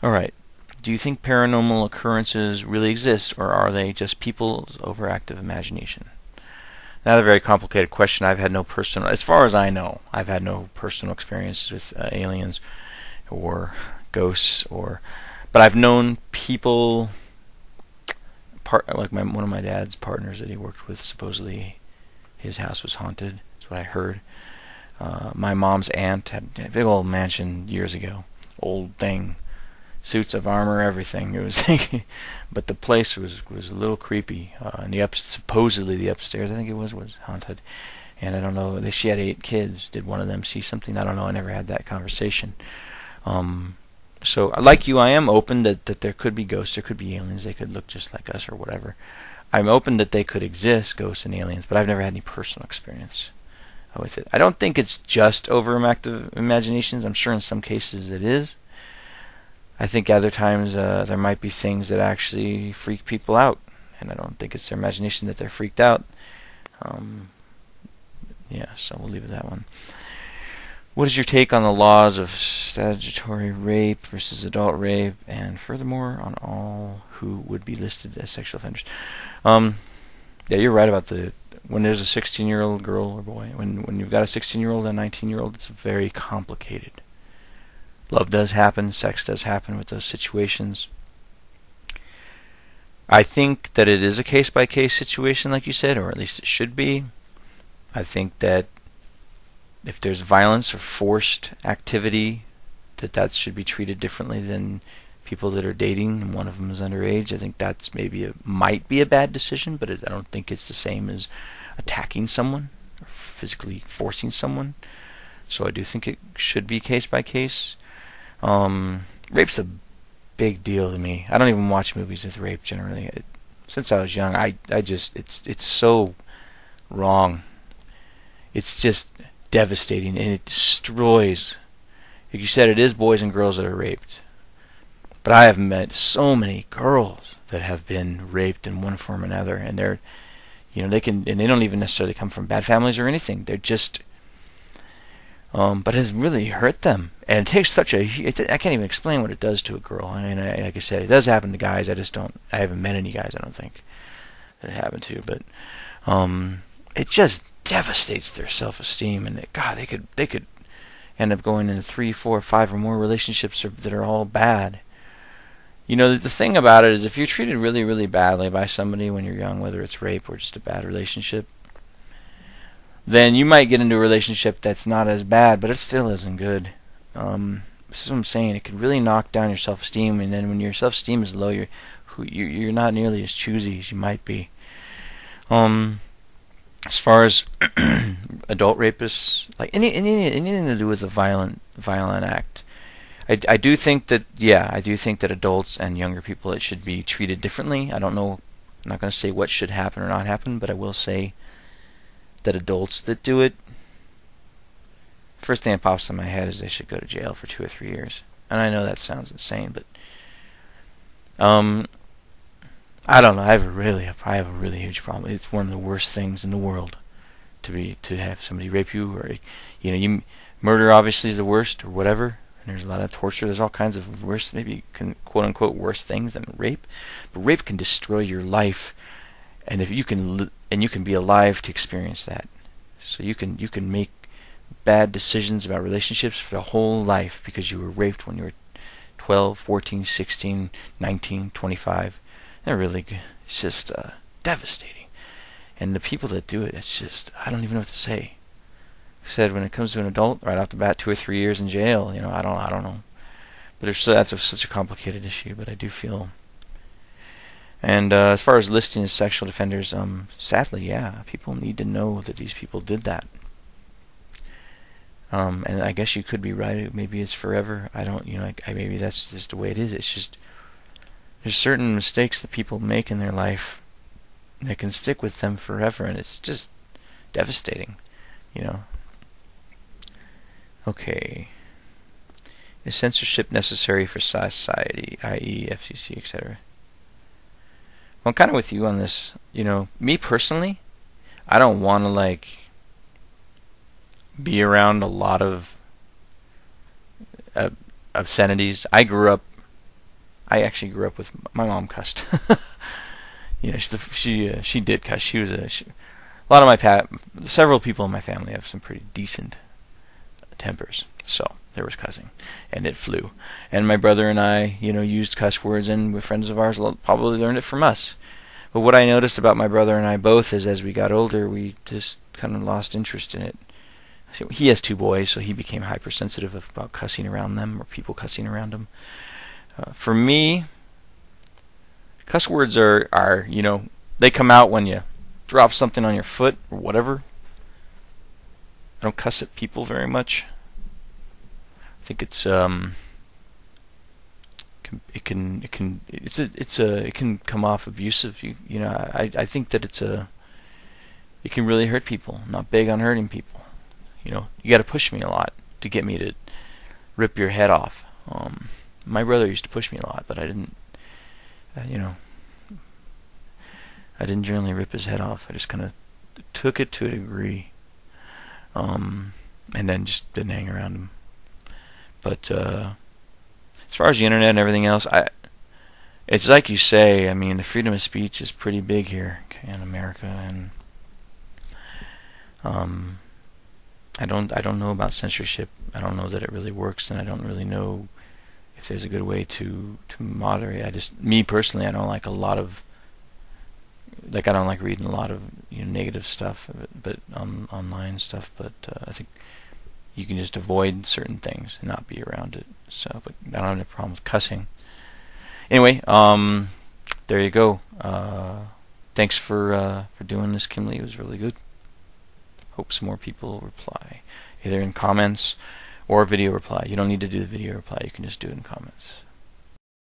Alright. Do you think paranormal occurrences really exist, or are they just people's overactive imagination? Another very complicated question. As far as I know, I've had no personal experiences with aliens or ghosts, but I've known people, like one of my dad's partners that he worked with, supposedly his house was haunted. That's what I heard. My mom's aunt had a big old mansion years ago, old thing, suits of armor, everything. It was, but the place was a little creepy. And supposedly the upstairs, I think it was haunted. And I don't know. She had 8 kids. Did one of them see something? I don't know. I never had that conversation. So, like you, I am open that there could be ghosts, there could be aliens. They could look just like us or whatever. I'm open that they could exist, ghosts and aliens, but I've never had any personal experience with it. I don't think it's just overactive imaginations. I'm sure in some cases it is. I think other times there might be things that actually freak people out, and I don't think it's their imagination that they're freaked out. Yeah, so we'll leave it at that one. What is your take on the laws of statutory rape versus adult rape, and furthermore on all who would be listed as sexual offenders? Yeah, you're right about when there's a 16-year-old girl or boy. When you've got a 16-year-old and a 19-year-old, it's very complicated. Love does happen, sex does happen with those situations. I think that it is a case-by-case situation, like you said, or at least it should be. I think that if there's violence or forced activity, that should be treated differently than people that are dating and one of them is underage. I think that's might be a bad decision, but I don't think it's the same as attacking someone or physically forcing someone. So I do think it should be case by case. Rape's a big deal to me. I don't even watch movies with rape generally. Since I was young, it's so wrong. It's just devastating, and it destroys. Like you said, it is boys and girls that are raped. But I have met so many girls that have been raped in one form or another, and they don't even necessarily come from bad families or anything. They're just, but it has really hurt them, and it takes I can't even explain what it does to a girl. I mean, like I said, it does happen to guys. I haven't met any guys, I don't think, that it happened to, but it just devastates their self-esteem, and they could end up going into 3, 4, 5 or more relationships that are all bad. You know, the thing about it is, if you're treated really, really badly by somebody when you're young, whether it's rape or just a bad relationship, then you might get into a relationship that's not as bad, but it still isn't good. This is what I'm saying. It could really knock down your self-esteem, and then when your self-esteem is low, you're not nearly as choosy as you might be. As far as adult rapists, like anything to do with a violent act, I do think that adults and younger people, it should be treated differently. I don't know. I'm not going to say what should happen or not happen, but I will say that adults that do it, first thing that pops in my head is they should go to jail for 2 or 3 years. And I know that sounds insane, but I don't know. I have a really huge problem. It's one of the worst things in the world to have somebody rape you, or murder obviously is the worst, or whatever. And there's a lot of torture. There's all kinds of worse, maybe quote unquote worse things than rape. But rape can destroy your life, and if you can be alive to experience that. So you can make bad decisions about relationships for the whole life because you were raped when you were 12, 14, 16, 19, 25. They're really good. It's just devastating. And the people that do it, it's just, I don't even know what to say. I said, when it comes to an adult, right off the bat, 2 or 3 years in jail. I don't know. But that's such a complicated issue. But I do feel. And as far as listing as sexual offenders, sadly, yeah, people need to know that these people did that. And I guess you could be right. Maybe it's forever. I don't. Maybe that's just the way it is. It's just there's certain mistakes that people make in their life that can stick with them forever, and it's just devastating. Okay. Is censorship necessary for society, i.e. FCC, etc.? Well, I'm kind of with you on this. Me personally, I don't want to be around a lot of obscenities. I grew up I actually grew up with my mom cussed. She did cuss. A lot of several people in my family have some pretty decent tempers, so there was cussing, and it flew. And my brother and I, used cuss words, and friends of ours probably learned it from us. But what I noticed about my brother and I both is, as we got older, we just kind of lost interest in it. He has 2 boys, so he became hypersensitive about cussing around them, or people cussing around him. For me, cuss words are they come out when you drop something on your foot or whatever. I don't cuss at people very much. I think it can come off abusive. I think that it can really hurt people. I'm not big on hurting people. You got to push me a lot to get me to rip your head off. My brother used to push me a lot, but I didn't. I didn't generally rip his head off. I just kind of took it to a degree, and then just didn't hang around him. But as far as the internet and everything else, it's like you say. I mean, the freedom of speech is pretty big here in America, and I don't know about censorship. I don't know that it really works, and I don't really know if there's a good way to moderate. Me personally, I don't like a lot of, I don't like reading a lot of negative stuff, but online stuff. But I think you can just avoid certain things and not be around it. So, but I don't have any problem with cussing. Anyway, there you go. Thanks for doing this, Kymlee. It was really good. Hope some more people reply, either in comments or video reply. You don't need to do the video reply. You can just do it in comments.